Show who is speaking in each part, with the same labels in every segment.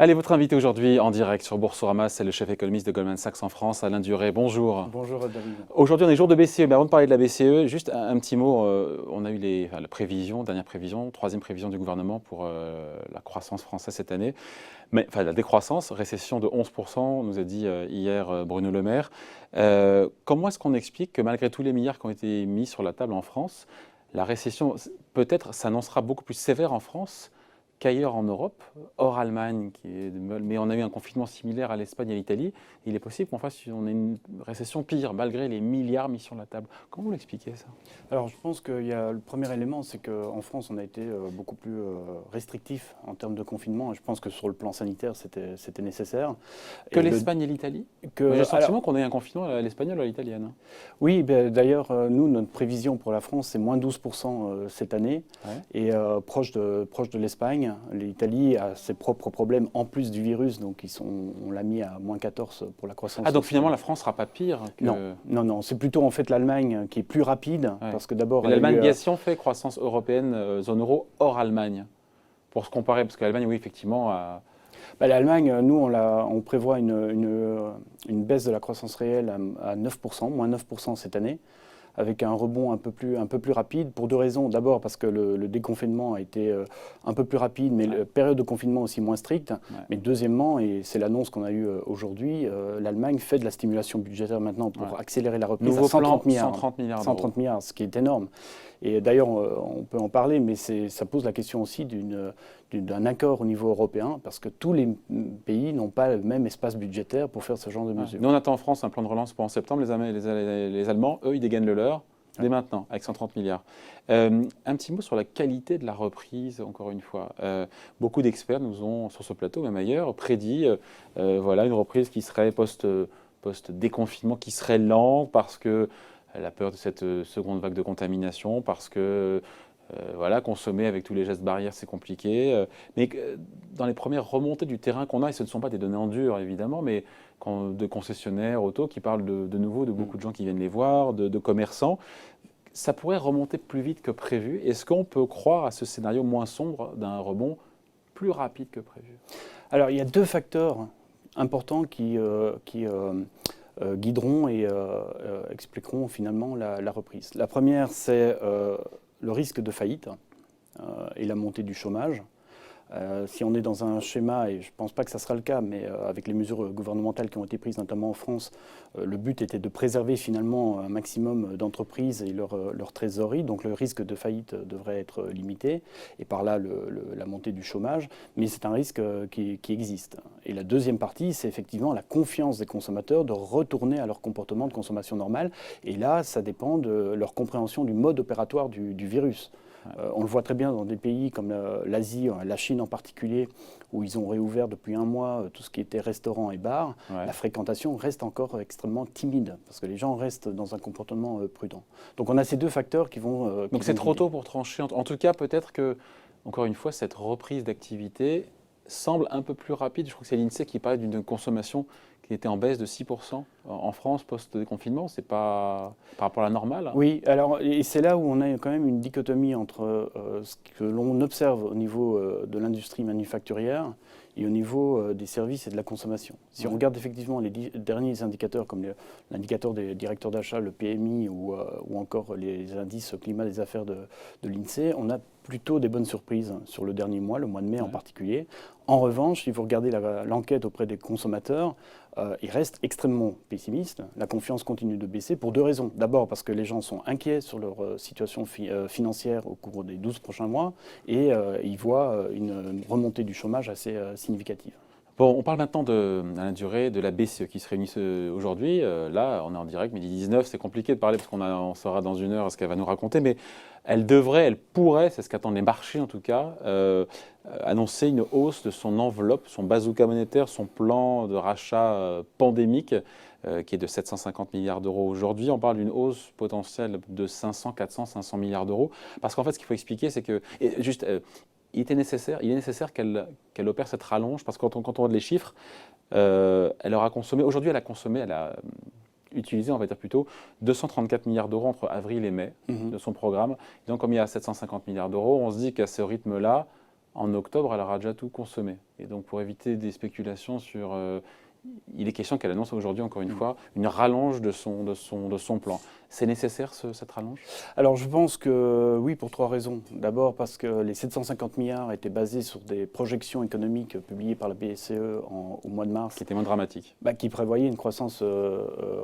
Speaker 1: Allez, votre invité aujourd'hui en direct sur Boursorama, c'est le chef économiste de Goldman Sachs en France, Alain Duré. Bonjour.
Speaker 2: Bonjour David.
Speaker 1: Aujourd'hui, on est jour de BCE, mais avant de parler de la BCE, juste un petit mot. On a eu la prévision, dernière prévision, troisième prévision du gouvernement pour la croissance française cette année. Mais enfin, la décroissance, récession de 11%, nous a dit hier Bruno Le Maire. Comment est-ce qu'on explique que malgré tous les milliards qui ont été mis sur la table en France, la récession peut-être s'annoncera beaucoup plus sévère en France qu'ailleurs en Europe, hors Allemagne, mais on a eu un confinement similaire à l'Espagne et à l'Italie. Il est possible on ait une récession pire, malgré les milliards mis sur la table. Comment vous l'expliquez ça?
Speaker 2: Alors je pense qu'il y a le premier élément, c'est qu'en France on a été beaucoup plus restrictif en termes de confinement. Et je pense que sur le plan sanitaire c'était nécessaire.
Speaker 1: Que l'Espagne et l'Italie? J'ai le sentiment qu'on ait un confinement à l'espagnole ou à l'italienne.
Speaker 2: Oui, ben, d'ailleurs nous notre prévision pour la France c'est moins 12% cette année,
Speaker 1: Ouais.
Speaker 2: et proche de l'Espagne. L'Italie a ses propres problèmes en plus du virus, donc on l'a mis à moins 14 pour la croissance.
Speaker 1: Ah, donc finalement la France sera pas pire que...
Speaker 2: Non, c'est plutôt en fait l'Allemagne qui est plus rapide,
Speaker 1: Ouais.
Speaker 2: parce que d'abord...
Speaker 1: L'Allemagne, bien si on fait croissance européenne, zone euro, hors Allemagne, pour se comparer, parce que l'Allemagne, oui, effectivement, a...
Speaker 2: L'Allemagne, nous, on prévoit une baisse de la croissance réelle à 9%, moins 9% cette année, avec un rebond un peu plus rapide, pour deux raisons. D'abord parce que le déconfinement a été un peu plus rapide, mais la période de confinement aussi moins stricte.
Speaker 1: Ouais.
Speaker 2: Mais deuxièmement, et c'est l'annonce qu'on a eue aujourd'hui, l'Allemagne fait de la stimulation budgétaire maintenant pour accélérer la reprise.
Speaker 1: Nouveau
Speaker 2: à 130
Speaker 1: plan,
Speaker 2: milliards.
Speaker 1: 130 milliards
Speaker 2: 130 milliards, ce qui est énorme. Et d'ailleurs, on peut en parler, mais ça pose la question aussi d'un accord au niveau européen, parce que tous les pays n'ont pas le même espace budgétaire pour faire ce genre de mesures.
Speaker 1: Nous, on attend en France un plan de relance pour en septembre. Les Allemands, eux, ils dégainent le leur dès maintenant, avec 130 milliards. Un petit mot sur la qualité de la reprise, encore une fois. Beaucoup d'experts nous ont, sur ce plateau, même ailleurs, prédit une reprise qui serait post-déconfinement, qui serait lente parce que la peur de cette seconde vague de contamination, parce que consommer avec tous les gestes barrières, c'est compliqué. Mais dans les premières remontées du terrain qu'on a, et ce ne sont pas des données en dur, évidemment, mais de concessionnaires auto qui parlent de nouveau de beaucoup de gens qui viennent les voir, de commerçants, ça pourrait remonter plus vite que prévu. Est-ce qu'on peut croire à ce scénario moins sombre d'un rebond plus rapide que prévu?
Speaker 2: Alors, il y a deux facteurs importants qui guideront et expliqueront finalement la reprise. La première, c'est le risque de faillite et la montée du chômage. Si on est dans un schéma, et je ne pense pas que ça sera le cas, mais avec les mesures gouvernementales qui ont été prises, notamment en France, le but était de préserver finalement un maximum d'entreprises et leur trésorerie. Donc le risque de faillite devrait être limité, et par là la montée du chômage. Mais c'est un risque qui existe. Et la deuxième partie, c'est effectivement la confiance des consommateurs de retourner à leur comportement de consommation normale. Et là, ça dépend de leur compréhension du mode opératoire du virus. On le voit très bien dans des pays comme l'Asie, la Chine en particulier, où ils ont réouvert depuis un mois tout ce qui était restaurants et bars. Ouais. La fréquentation reste encore extrêmement timide, parce que les gens restent dans un comportement prudent. Donc on a ces deux facteurs qui vont...
Speaker 1: Donc c'est trop tôt pour trancher. En tout cas, peut-être que, encore une fois, cette reprise d'activité semble un peu plus rapide. Je crois que c'est l'INSEE qui parlait d'une consommation qui était en baisse de 6% en France post-déconfinement. C'est pas par rapport à la normale.
Speaker 2: Oui, alors, et c'est là où on a quand même une dichotomie entre ce que l'on observe au niveau de l'industrie manufacturière et au niveau des services et de la consommation. Si on regarde effectivement les derniers indicateurs, comme l'indicateur des directeurs d'achat, le PMI, ou encore les indices climat des affaires de l'INSEE, on a plutôt des bonnes surprises sur le dernier mois, le mois de mai en particulier. En revanche, si vous regardez l'enquête auprès des consommateurs, ils restent extrêmement pessimistes. La confiance continue de baisser pour deux raisons. D'abord parce que les gens sont inquiets sur leur situation financière au cours des 12 prochains mois, et ils voient une remontée du chômage assez significative.
Speaker 1: Bon, on parle maintenant d'Alain Duré, de la BCE qui se réunit aujourd'hui. Là, on est en direct, midi 19, c'est compliqué de parler parce qu'on saura dans une heure ce qu'elle va nous raconter, mais elle pourrait, c'est ce qu'attendent les marchés en tout cas, annoncer une hausse de son enveloppe, son bazooka monétaire, son plan de rachat pandémique, qui est de 750 milliards d'euros aujourd'hui. On parle d'une hausse potentielle de 500, 400, 500 milliards d'euros. Parce qu'en fait, ce qu'il faut expliquer, c'est que... il est nécessaire qu'elle opère cette rallonge, parce que quand on regarde les chiffres, elle a utilisé, on va dire plutôt, 234 milliards d'euros entre avril et mai de son programme. Et donc, comme il y a 750 milliards d'euros, on se dit qu'à ce rythme-là, en octobre, elle aura déjà tout consommé. Et donc, pour éviter des spéculations sur... il est question qu'elle annonce aujourd'hui, encore une fois, une rallonge de son plan. C'est nécessaire, cette rallonge?
Speaker 2: Alors je pense que oui, pour 3 raisons. D'abord parce que les 750 milliards étaient basés sur des projections économiques publiées par la BCE au mois de mars.
Speaker 1: Qui était moins dramatique.
Speaker 2: Qui prévoyait une croissance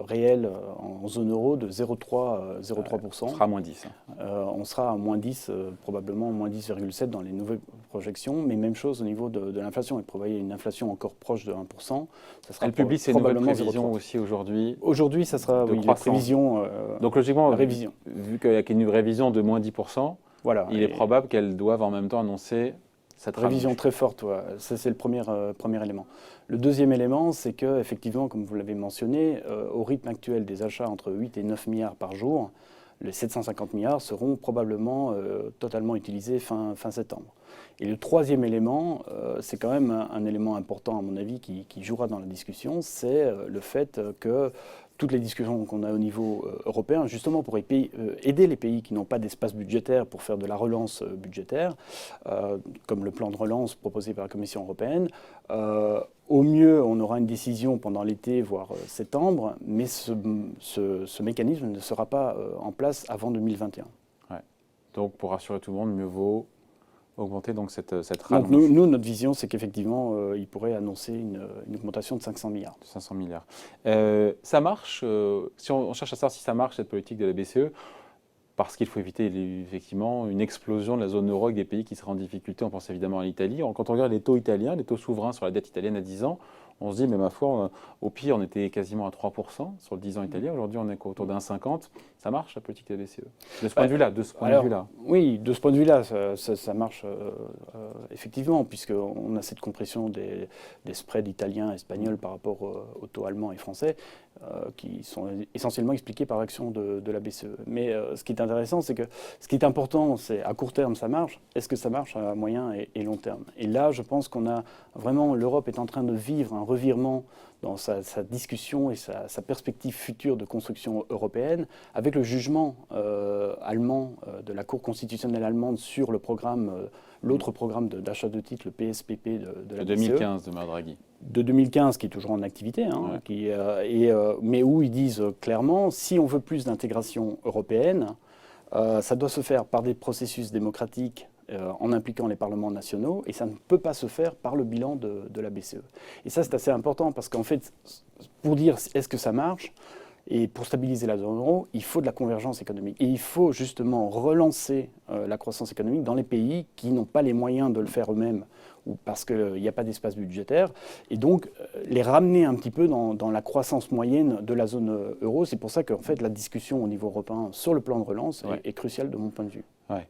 Speaker 2: réelle en zone euro de 0,3%.
Speaker 1: On sera à moins 10.
Speaker 2: On sera à moins 10, probablement moins 10,7 dans les nouvelles projections. Mais même chose au niveau de l'inflation. Il prévoyait une inflation encore proche de 1%. Ça sera
Speaker 1: Elle publie ses nouvelles prévisions
Speaker 2: 0,3.
Speaker 1: aussi aujourd'hui.
Speaker 2: Aujourd'hui, ça sera
Speaker 1: de
Speaker 2: les prévisions.
Speaker 1: Donc logiquement,
Speaker 2: la révision.
Speaker 1: Vu qu'il y a une révision de moins 10%,
Speaker 2: voilà,
Speaker 1: il est probable qu'elles doivent en même temps annoncer cette
Speaker 2: révision
Speaker 1: rallonge.
Speaker 2: très forte. Ouais. Ça, c'est le premier élément. Le deuxième élément, c'est qu'effectivement, comme vous l'avez mentionné, au rythme actuel des achats entre 8 et 9 milliards par jour, les 750 milliards seront probablement totalement utilisés fin septembre. Et le troisième élément, c'est quand même un élément important à mon avis qui jouera dans la discussion, c'est le fait que toutes les discussions qu'on a au niveau européen, justement pour aider les pays qui n'ont pas d'espace budgétaire pour faire de la relance budgétaire, comme le plan de relance proposé par la Commission européenne, au mieux, on aura une décision pendant l'été, voire septembre, mais ce mécanisme ne sera pas en place avant 2021.
Speaker 1: Ouais. Donc, pour rassurer tout le monde, mieux vaut augmenter donc cette rallonge.
Speaker 2: Donc nous, notre vision, c'est qu'effectivement, il pourrait annoncer une augmentation de 500 milliards.
Speaker 1: 500 milliards. Ça marche, si on cherche à savoir si ça marche, cette politique de la BCE, parce qu'il faut éviter effectivement une explosion de la zone euro avec des pays qui seraient en difficulté. On pense évidemment à l'Italie. Quand on regarde les taux italiens, les taux souverains sur la dette italienne à 10 ans, on se dit, mais ma foi, au pire, on était quasiment à 3% sur le 10 ans italien. Aujourd'hui, on est autour d'un 50%. Ça marche, la politique de la BCE? De ce point de vue-là,
Speaker 2: Oui, de ce point de vue-là, ça marche effectivement, puisqu'on a cette compression des spreads italiens et espagnols par rapport aux taux allemands et français, qui sont essentiellement expliqués par l'action de la BCE. Mais ce qui est intéressant, c'est que ce qui est important, c'est à court terme, ça marche. Est-ce que ça marche à moyen et long terme? Et là, je pense qu'on a vraiment, l'Europe est en train de vivre un revirement dans sa discussion et sa perspective future de construction européenne, avec le jugement allemand de la Cour constitutionnelle allemande sur le programme, l'autre programme d'achat de titres, le PSPP de la BCE.
Speaker 1: 2015 de Draghi.
Speaker 2: De 2015, qui est toujours en activité, hein,
Speaker 1: ouais.
Speaker 2: Mais où ils disent clairement, si on veut plus d'intégration européenne, ça doit se faire par des processus démocratiques en impliquant les parlements nationaux, et ça ne peut pas se faire par le bilan de la BCE. Et ça, c'est assez important, parce qu'en fait, pour dire est-ce que ça marche, et pour stabiliser la zone euro, il faut de la convergence économique. Et il faut justement relancer la croissance économique dans les pays qui n'ont pas les moyens de le faire eux-mêmes, ou parce qu'il n'y a pas d'espace budgétaire, et donc les ramener un petit peu dans la croissance moyenne de la zone euro. C'est pour ça qu'en fait, la discussion au niveau européen sur le plan de relance est cruciale de mon point de vue.
Speaker 1: Ouais.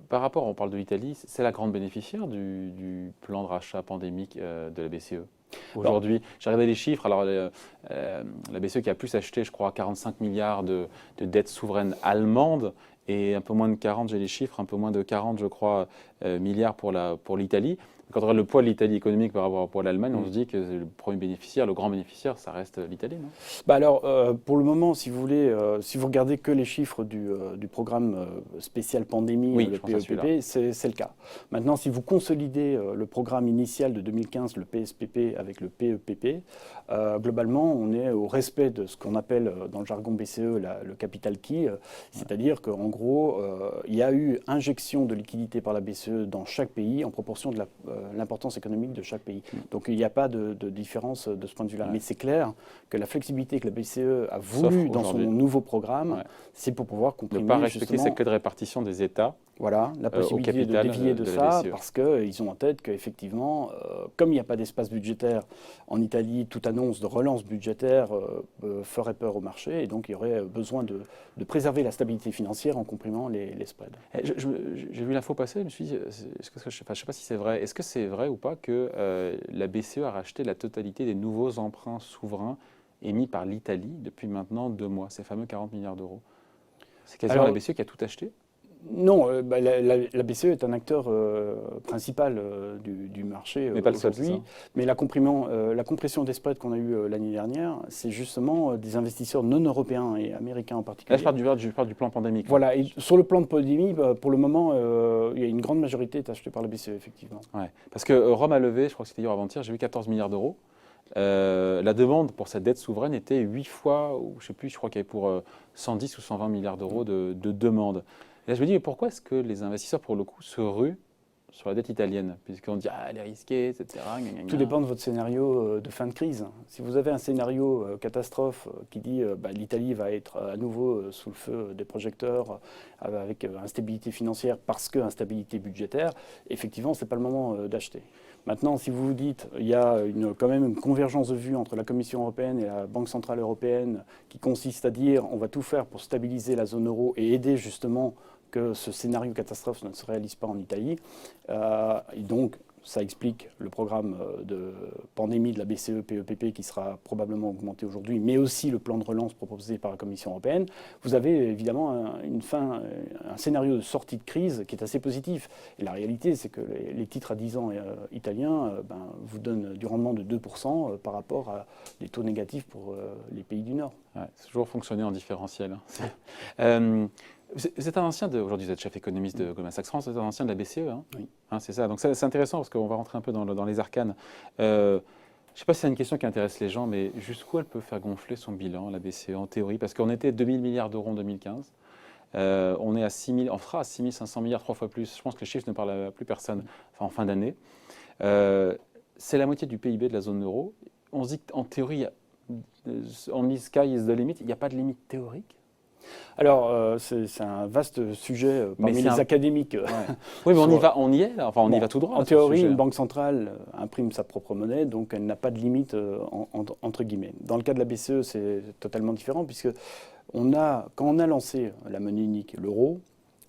Speaker 1: Par rapport, on parle de l'Italie, c'est la grande bénéficiaire du plan de rachat pandémique de la BCE. Aujourd'hui, j'ai regardé les chiffres. Alors, la BCE qui a plus acheté, je crois, 45 milliards de dettes souveraines allemandes et un peu moins de 40, j'ai les chiffres, un peu moins de 40, je crois, milliards pour l'Italie. Quand on regarde le poids de l'Italie économique par rapport au poids de l'Allemagne, on se dit que le premier bénéficiaire, le grand bénéficiaire, ça reste l'Italie, non?
Speaker 2: Alors, pour le moment, si vous voulez, si vous regardez que les chiffres du programme spécial pandémie, le PEPP, c'est le cas. Maintenant, si vous consolidez le programme initial de 2015, le PSPP, avec le PEPP, globalement, on est au respect de ce qu'on appelle dans le jargon BCE le capital key, c'est-à-dire qu'en gros, il y a eu injection de liquidités par la BCE dans chaque pays en proportion de l'importance économique de chaque pays. Donc il n'y a pas de différence de ce point de vue-là. Ouais. Mais c'est clair que la flexibilité que la BCE a voulu dans son nouveau programme, c'est pour pouvoir comprimer...
Speaker 1: Ne pas respecter cette clé de répartition des États.
Speaker 2: Voilà, la possibilité de dévier de ça, parce qu'ils ont en tête qu'effectivement, comme il n'y a pas d'espace budgétaire en Italie, toute annonce de relance budgétaire ferait peur au marché, et donc il y aurait besoin de préserver la stabilité financière en comprimant les spreads.
Speaker 1: J'ai vu l'info passer, je me suis dit, je ne sais pas si c'est vrai, est-ce que c'est vrai ou pas que la BCE a racheté la totalité des nouveaux emprunts souverains émis par l'Italie depuis maintenant 2 mois, ces fameux 40 milliards d'euros? C'est quasiment la BCE qui a tout acheté?
Speaker 2: Non, la BCE est un acteur principal du marché
Speaker 1: Mais pas le seul,
Speaker 2: aujourd'hui.
Speaker 1: c'est ça.
Speaker 2: Mais la compression des spreads qu'on a eue l'année dernière, c'est justement des investisseurs non européens et américains en
Speaker 1: Là,
Speaker 2: particulier.
Speaker 1: je parle du plan pandémique. Là.
Speaker 2: Voilà, et sur le plan de pandémie, pour le moment, il y a une grande majorité est achetée par la BCE, effectivement.
Speaker 1: Ouais. Parce que Rome a levé, je crois que c'était hier ou avant-hier, j'ai vu 14 milliards d'euros. La demande pour cette dette souveraine était 8 fois, ou je ne sais plus, je crois qu'il y avait pour 110 ou 120 milliards d'euros de demande. Et là, je me dis, mais pourquoi est-ce que les investisseurs, pour le coup, se ruent sur la dette italienne? Puisqu'on dit, ah, elle est risquée, etc. Gna, gna, gna.
Speaker 2: Tout dépend de votre scénario de fin de crise. Si vous avez un scénario catastrophe qui dit l'Italie va être à nouveau sous le feu des projecteurs avec instabilité financière parce que instabilité budgétaire, effectivement, ce n'est pas le moment d'acheter. Maintenant, si vous vous dites il y a quand même une convergence de vues entre la Commission européenne et la Banque centrale européenne qui consiste à dire on va tout faire pour stabiliser la zone euro et aider justement que ce scénario catastrophe ne se réalise pas en Italie. Et donc, ça explique le programme de pandémie de la BCE PEPP qui sera probablement augmenté aujourd'hui, mais aussi le plan de relance proposé par la Commission européenne. Vous avez évidemment un scénario de sortie de crise qui est assez positif. Et la réalité, c'est que les titres à 10 ans italiens vous donnent du rendement de 2% par rapport à des taux négatifs pour les pays du Nord.
Speaker 1: Ouais, c'est toujours fonctionné en différentiel. Hein. Vous êtes un ancien aujourd'hui vous êtes chef économiste de Goldman Sachs France, vous êtes un ancien de la BCE. Hein,
Speaker 2: oui.
Speaker 1: Hein, c'est ça. Donc c'est intéressant parce qu'on va rentrer un peu dans les arcanes. Je ne sais pas si c'est une question qui intéresse les gens, mais jusqu'où elle peut faire gonfler son bilan, la BCE, en théorie? Parce qu'on était 2000 milliards d'euros en 2015. On est à 6000, on fera à 6500 milliards, 3 fois plus. Je pense que les chiffres ne parlent à plus personne en fin d'année. C'est la moitié du PIB de la zone euro. On se dit qu'en théorie, on dit sky is the limit. Il n'y a pas de limite théorique?
Speaker 2: Alors, c'est un vaste sujet parmi les académiques.
Speaker 1: Ouais. Oui, mais on y est là. Enfin, on y va tout droit.
Speaker 2: En théorie, une banque centrale imprime sa propre monnaie, donc elle n'a pas de limite entre guillemets. Dans le cas de la BCE, c'est totalement différent puisque quand on a lancé la monnaie unique, l'euro,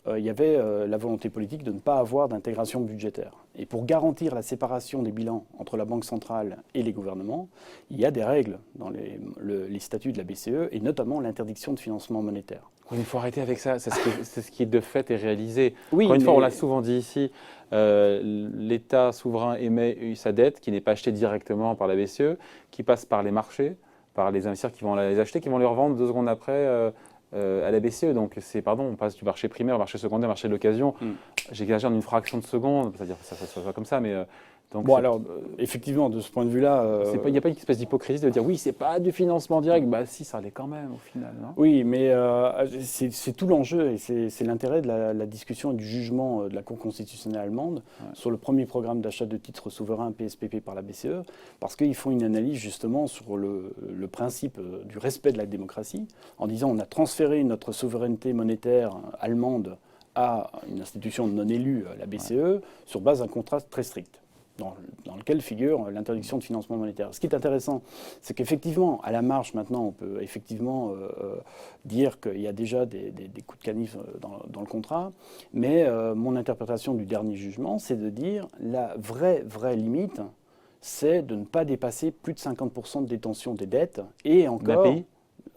Speaker 2: il y avait la volonté politique de ne pas avoir d'intégration budgétaire. Et pour garantir la séparation des bilans entre la Banque centrale et les gouvernements, il y a des règles dans les statuts de la BCE, et notamment l'interdiction de financement monétaire.
Speaker 1: Oui, il faut arrêter avec ça. C'est ce qui est de fait et réalisé.
Speaker 2: Oui,
Speaker 1: encore une fois, on l'a souvent dit ici, l'État souverain émet sa dette qui n'est pas achetée directement par la BCE, qui passe par les marchés, par les investisseurs qui vont les acheter, qui vont les revendre 2 secondes après à la BCE. Donc, on passe du marché primaire au marché secondaire, au marché de l'occasion. J'exagère d'une fraction de seconde, c'est-à-dire que ça ne soit pas comme ça, mais...
Speaker 2: bon, alors, effectivement, de ce point de vue-là...
Speaker 1: Il n'y a pas une espèce d'hypocrisie de dire oui, c'est pas du financement direct. Bah si, ça l'est quand même au final, non?
Speaker 2: Oui, mais c'est tout l'enjeu et c'est l'intérêt de la discussion et du jugement de la Cour constitutionnelle allemande sur le premier programme d'achat de titres souverains PSPP par la BCE, parce qu'ils font une analyse justement sur le principe du respect de la démocratie, en disant on a transféré notre souveraineté monétaire allemande à une institution non élue, la BCE, sur base d'un contrat très strict. Dans lequel figure l'interdiction de financement monétaire. Ce qui est intéressant, c'est qu'effectivement, à la marge, maintenant, on peut effectivement dire qu'il y a déjà des coups de canif dans le contrat, mais mon interprétation du dernier jugement, c'est de dire la vraie limite, c'est de ne pas dépasser plus de 50% de détention des dettes, et encore...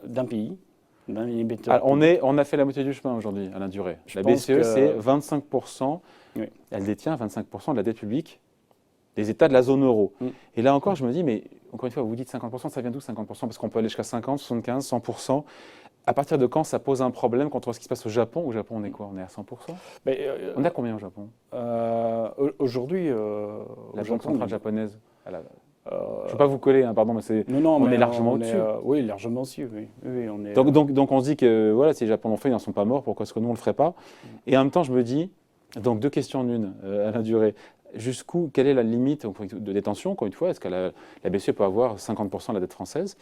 Speaker 2: D'un pays.
Speaker 1: Alors, on a fait la moitié du chemin aujourd'hui, Alain Duré. La BCE, c'est 25%, oui. Elle détient 25% de la dette publique des États de la zone euro. Et là encore, je me dis, mais encore une fois, vous dites 50%, ça vient d'où 50%? Parce qu'on peut aller jusqu'à 50, 75, 100%. À partir de quand ça pose un problème contre ce qui se passe au Japon? Au Japon, on est quoi? On est à 100%? On a combien au Japon?
Speaker 2: Aujourd'hui,
Speaker 1: la Banque centrale japonaise. Je ne veux pas vous coller, hein, pardon, mais on est largement au-dessus.
Speaker 2: Oui, largement au-dessus. Oui, on est,
Speaker 1: donc on se dit que voilà, si les Japonais l'ont fait, ils n'en sont pas morts, pourquoi est-ce que nous on ne le ferait pas? Et en même temps, je me dis, donc 2 questions en une, Alain Duré. Quelle est la limite de détention, encore une fois? Est-ce que la BCE peut avoir 50% de la dette française?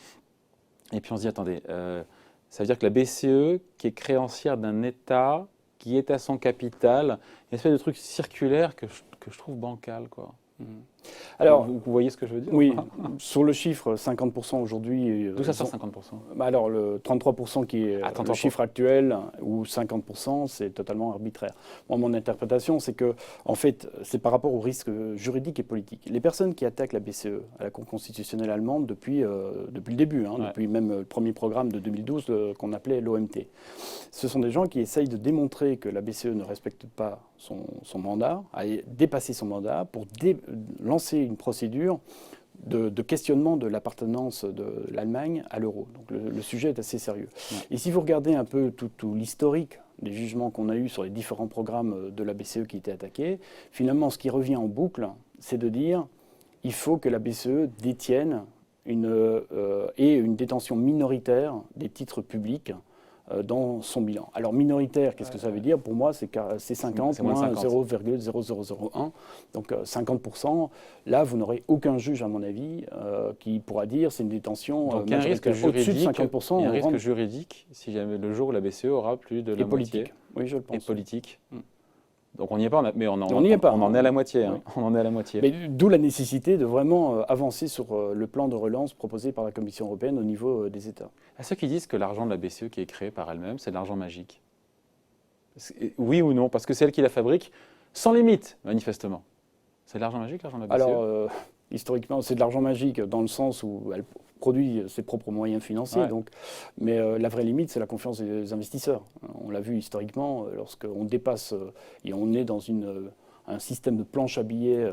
Speaker 1: Et puis on se dit, attendez, ça veut dire que la BCE, qui est créancière d'un État, qui est à son capital, une espèce de truc circulaire que je trouve bancal, quoi.
Speaker 2: Alors,
Speaker 1: vous voyez ce que je veux dire?
Speaker 2: oui, sur le chiffre, 50% aujourd'hui.
Speaker 1: D'où ça sort 50%?
Speaker 2: Alors, le 33% qui est le chiffre actuel, ou 50%, c'est totalement arbitraire. Moi, mon interprétation, c'est que, en fait, c'est par rapport au risque juridique et politique. Les personnes qui attaquent la BCE à la Cour constitutionnelle allemande depuis le début, depuis même le premier programme de 2012 qu'on appelait l'OMT, ce sont des gens qui essayent de démontrer que la BCE ne respecte pas son mandat, a dépassé son mandat pour lancer une procédure de questionnement de l'appartenance de l'Allemagne à l'euro. Donc le sujet est assez sérieux. Ouais. Et si vous regardez un peu tout l'historique des jugements qu'on a eus sur les différents programmes de la BCE qui étaient attaqués, finalement, ce qui revient en boucle, c'est de dire il faut que la BCE détienne une détention minoritaire des titres publics dans son bilan. Alors minoritaire, qu'est-ce que ça veut dire? Pour moi, c'est 50 moins 0,0001. Donc 50%. Là, vous n'aurez aucun juge, à mon avis, qui pourra dire c'est une détention
Speaker 1: donc, il y a un risque
Speaker 2: au-dessus de 50%.
Speaker 1: Il y a un risque juridique si jamais le jour où la BCE aura plus de la moitié.
Speaker 2: Oui, je le pense.
Speaker 1: Et politique. Donc on n'y est pas, mais on en est à la moitié.
Speaker 2: Oui.
Speaker 1: Hein. On en est à la moitié.
Speaker 2: Mais d'où la nécessité de vraiment avancer sur le plan de relance proposé par la Commission européenne au niveau des États.
Speaker 1: À ceux qui disent que l'argent de la BCE qui est créé par elle-même, c'est de l'argent magique. Oui ou non? Parce que c'est elle qui la fabrique sans limite, manifestement. C'est de l'argent magique, l'argent de la BCE?
Speaker 2: Alors, historiquement, c'est de l'argent magique dans le sens où elle produit ses propres moyens financiers. Ouais. Donc, mais la vraie limite, c'est la confiance des investisseurs. On l'a vu historiquement, lorsqu'on dépasse et on est dans un système de planche à billets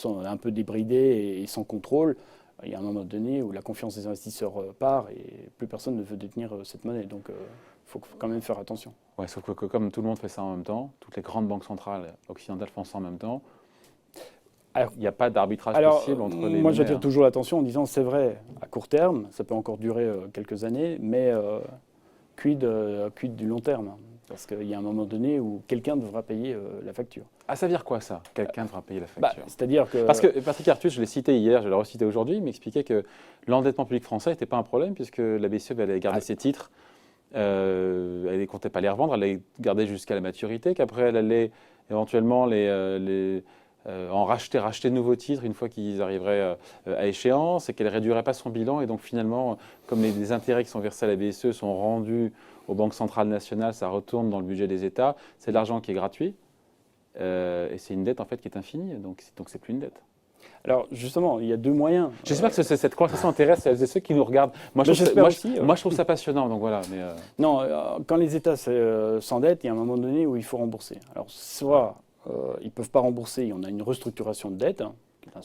Speaker 2: un peu débridé et sans contrôle, il y a un moment donné où la confiance des investisseurs part et plus personne ne veut détenir cette monnaie. Donc, il faut quand même faire attention.
Speaker 1: Ouais, sauf que comme tout le monde fait ça en même temps, toutes les grandes banques centrales occidentales font ça en même temps, alors, il n'y a pas d'arbitrage possible entre les
Speaker 2: moi, j'attire toujours l'attention en disant c'est vrai, à court terme, ça peut encore durer quelques années, mais quid du long terme? Parce qu'il y a un moment donné où quelqu'un devra payer la facture.
Speaker 1: Ah, ça veut dire quoi ça? Quelqu'un devra payer la facture?
Speaker 2: C'est-à-dire que...
Speaker 1: Parce que Patrick Artus, je l'ai cité hier, je l'ai recité aujourd'hui, il m'expliquait que l'endettement public français n'était pas un problème puisque la BCE allait garder ses titres, elle ne comptait pas les revendre, elle les gardait jusqu'à la maturité, qu'après elle allait éventuellement racheter de nouveaux titres une fois qu'ils arriveraient à échéance et qu'elle ne réduirait pas son bilan. Et donc finalement, comme les intérêts qui sont versés à la BCE sont rendus aux banques centrales nationales, ça retourne dans le budget des États. C'est de l'argent qui est gratuit et c'est une dette en fait qui est infinie. Donc c'est plus une dette.
Speaker 2: Alors justement, il y a deux moyens.
Speaker 1: J'espère que cette conversation intéresse celles et ceux qui nous regardent. Moi, je trouve ça passionnant. Donc voilà. Mais
Speaker 2: non, quand les États s'endettent, il y a un moment donné où il faut rembourser. Alors soit ils ne peuvent pas rembourser, on a une restructuration de dette.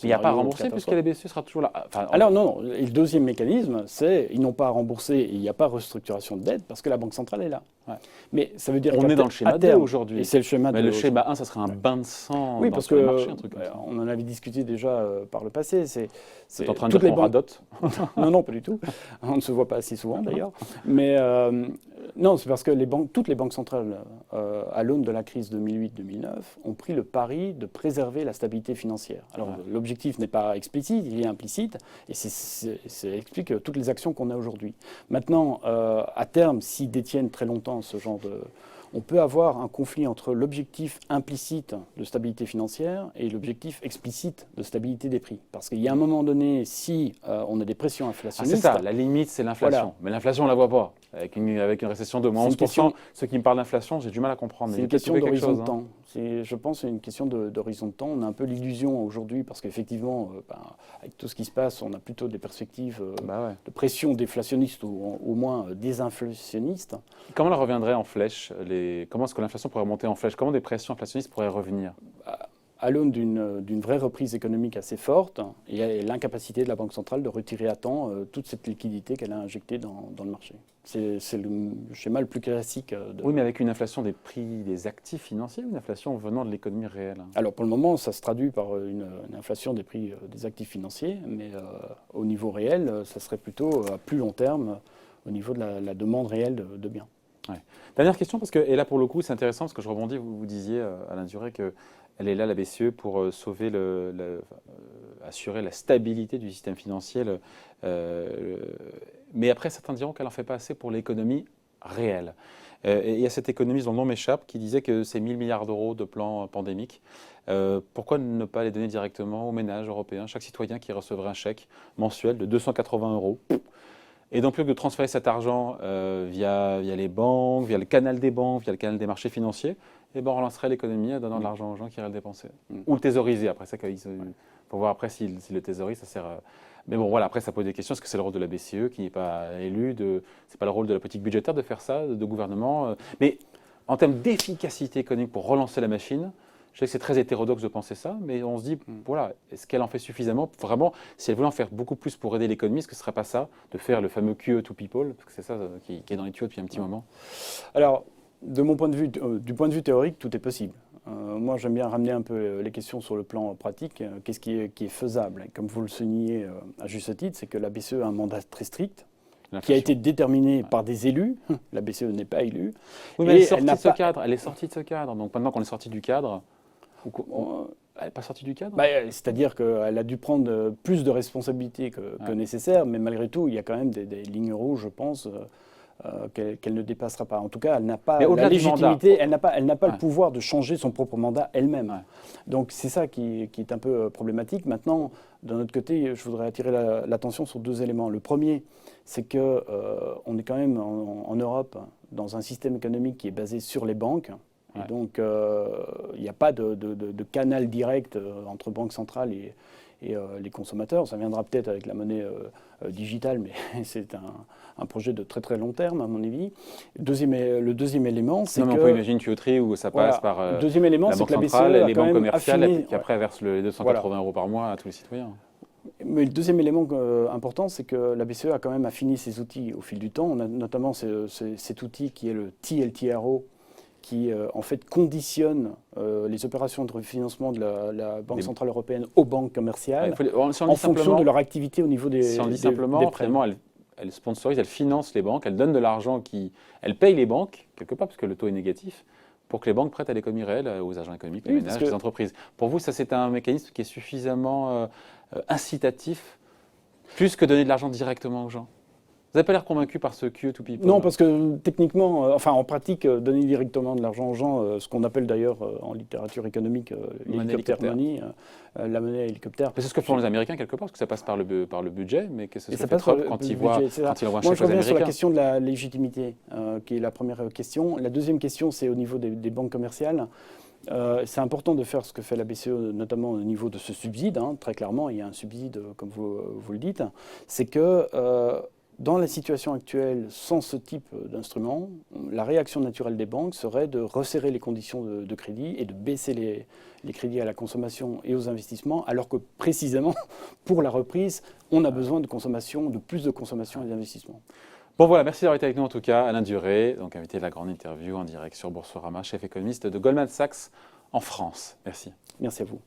Speaker 1: Il n'y a pas à rembourser puisque la BCE sera toujours là.
Speaker 2: Enfin, alors non. Et le deuxième mécanisme, c'est ils n'ont pas à rembourser et il n'y a pas de restructuration de dette parce que la Banque centrale est là. Ouais. Mais ça veut dire
Speaker 1: on est dans le schéma 2 aujourd'hui.
Speaker 2: Et c'est le schéma 2.
Speaker 1: Mais le schéma 1, ça serait un bain de sang.
Speaker 2: Oui, parce que marché, on en avait discuté déjà par le passé.
Speaker 1: C'est en train de dire qu'on radote.
Speaker 2: Non, pas du tout. On ne se voit pas assez souvent d'ailleurs. Mais non, c'est parce que toutes les banques centrales, à l'aune de la crise 2008-2009, ont pris le pari de préserver la stabilité financière. Alors l'objectif n'est pas explicite, il est implicite, et ça explique toutes les actions qu'on a aujourd'hui. Maintenant, à terme, s'ils détiennent très longtemps ce genre de... On peut avoir un conflit entre l'objectif implicite de stabilité financière et l'objectif explicite de stabilité des prix. Parce qu'il y a un moment donné, si on a des pressions inflationnistes...
Speaker 1: c'est ça, la limite, c'est l'inflation. Voilà. Mais l'inflation, on ne la voit pas. Avec une récession de moins 11%, ceux qui me parlent d'inflation, j'ai du mal à comprendre.
Speaker 2: C'est une question d'horizon de temps. Je pense que c'est une question d'horizon de temps. On a un peu l'illusion aujourd'hui, parce qu'effectivement, avec tout ce qui se passe, on a plutôt des perspectives de pression déflationniste ou au moins désinflationniste.
Speaker 1: Comment elle reviendrait en flèche? Comment est-ce que l'inflation pourrait remonter en flèche? Comment des pressions inflationnistes pourraient revenir?
Speaker 2: À l'aune d'une vraie reprise économique assez forte et l'incapacité de la Banque centrale de retirer à temps toute cette liquidité qu'elle a injectée dans le marché. C'est le schéma le plus classique.
Speaker 1: Oui, mais avec une inflation des prix des actifs financiers ou une inflation venant de l'économie réelle?
Speaker 2: Alors pour le moment, ça se traduit par une inflation des prix des actifs financiers, mais au niveau réel, ça serait plutôt à plus long terme au niveau de la demande réelle de biens.
Speaker 1: Ouais. Dernière question, et là pour le coup c'est intéressant parce que je rebondis, vous disiez Alain Duré qu'elle est là, la BCE, pour sauver, assurer la stabilité du système financier. Mais après certains diront qu'elle n'en fait pas assez pour l'économie réel. Et il y a cet économiste dont le nom m'échappe qui disait que ces 1000 milliards d'euros de plan pandémique, pourquoi ne pas les donner directement aux ménages européens, chaque citoyen qui recevrait un chèque mensuel de 280 euros. Et donc, plutôt que de transférer cet argent via les banques, via le canal des banques, via le canal des marchés financiers, eh ben, on relancerait l'économie en donnant de l'argent aux gens qui iraient le dépenser. Ou le thésauriser. Après, ça, pour voir après s'il le thésaurise, ça sert. Mais bon, voilà, après, ça pose des questions. Est-ce que c'est le rôle de la BCE qui n'est pas élu c'est pas le rôle de la politique budgétaire de faire ça, de gouvernement Mais en termes d'efficacité économique pour relancer la machine, je sais que c'est très hétérodoxe de penser ça, mais on se dit, voilà, est-ce qu'elle en fait suffisamment? Vraiment, si elle voulait en faire beaucoup plus pour aider l'économie, est-ce que ce ne serait pas ça, de faire le fameux QE to people? Parce que c'est ça qui est dans les tuyaux depuis un petit moment.
Speaker 2: Alors, de mon point de vue, du point de vue théorique, tout est possible. Moi, j'aime bien ramener un peu les questions sur le plan pratique. Qu'est-ce qui est faisable? Et comme vous le soulignez à juste titre, c'est que la BCE a un mandat très strict, qui a été déterminé par des élus. La BCE n'est pas élue.
Speaker 1: Oui, mais elle est sortie de ce cadre. Elle est sortie de ce cadre. Donc maintenant qu'on est sorti du cadre, elle n'est pas sortie du cadre.
Speaker 2: C'est-à-dire qu'elle a dû prendre plus de responsabilités que nécessaire, mais malgré tout, il y a quand même des lignes rouges, je pense, qu'elle ne dépassera pas. En tout cas, elle n'a pas la légitimité, elle n'a pas le pouvoir de changer son propre mandat elle-même. Ouais. Donc c'est ça qui est un peu problématique. Maintenant, d'un autre côté, je voudrais attirer l'attention sur deux éléments. Le premier, c'est qu'on est quand même en Europe dans un système économique qui est basé sur les banques. Et donc, il n'y a pas de canal direct entre banque centrale et les consommateurs. Ça viendra peut-être avec la monnaie digitale, mais c'est un projet de très très long terme, à mon avis. Le deuxième élément, c'est que...
Speaker 1: On peut imaginer une tuyauterie où ça passe par
Speaker 2: le deuxième élément,
Speaker 1: la banque centrale, les banques commerciales, et qui après versent les 280 euros par mois à tous les citoyens.
Speaker 2: Mais le deuxième élément important, c'est que la BCE a quand même affiné ses outils au fil du temps. On a notamment cet outil qui est le TLTRO, qui en fait conditionne les opérations de refinancement de la Banque Centrale Européenne aux banques commerciales en fonction de leur activité au niveau des prêts.
Speaker 1: Si on dit simplement, finalement, elle sponsorise, elle finance les banques, elle donne de l'argent, elle paye les banques, quelque part, parce que le taux est négatif, pour que les banques prêtent à l'économie réelle, aux agents économiques, les ménages, les entreprises. Pour vous, ça c'est un mécanisme qui est suffisamment incitatif, plus que donner de l'argent directement aux gens? Vous n'avez pas l'air convaincu par ce QE to people?
Speaker 2: Non, parce que techniquement, en pratique, donner directement de l'argent aux gens, ce qu'on appelle d'ailleurs en littérature économique l'hélicoptère money, la monnaie hélicoptère.
Speaker 1: C'est ce que font les Américains quelque part, parce que ça passe par le budget, mais que ce soit Trump quand il envoie un chèque aux Américains.
Speaker 2: Moi, je reviens sur la question de la légitimité, qui est la première question. La deuxième question, c'est au niveau des banques commerciales. C'est important de faire ce que fait la BCE, notamment au niveau de ce subside. Très clairement, il y a un subside, comme vous le dites. C'est que dans la situation actuelle, sans ce type d'instrument, la réaction naturelle des banques serait de resserrer les conditions de crédit et de baisser les crédits à la consommation et aux investissements, alors que précisément, pour la reprise, on a besoin de plus de consommation et d'investissement.
Speaker 1: Bon voilà, merci d'avoir été avec nous en tout cas. Alain Duré, donc invité de la grande interview en direct sur Boursorama, chef économiste de Goldman Sachs en France. Merci.
Speaker 2: Merci à vous.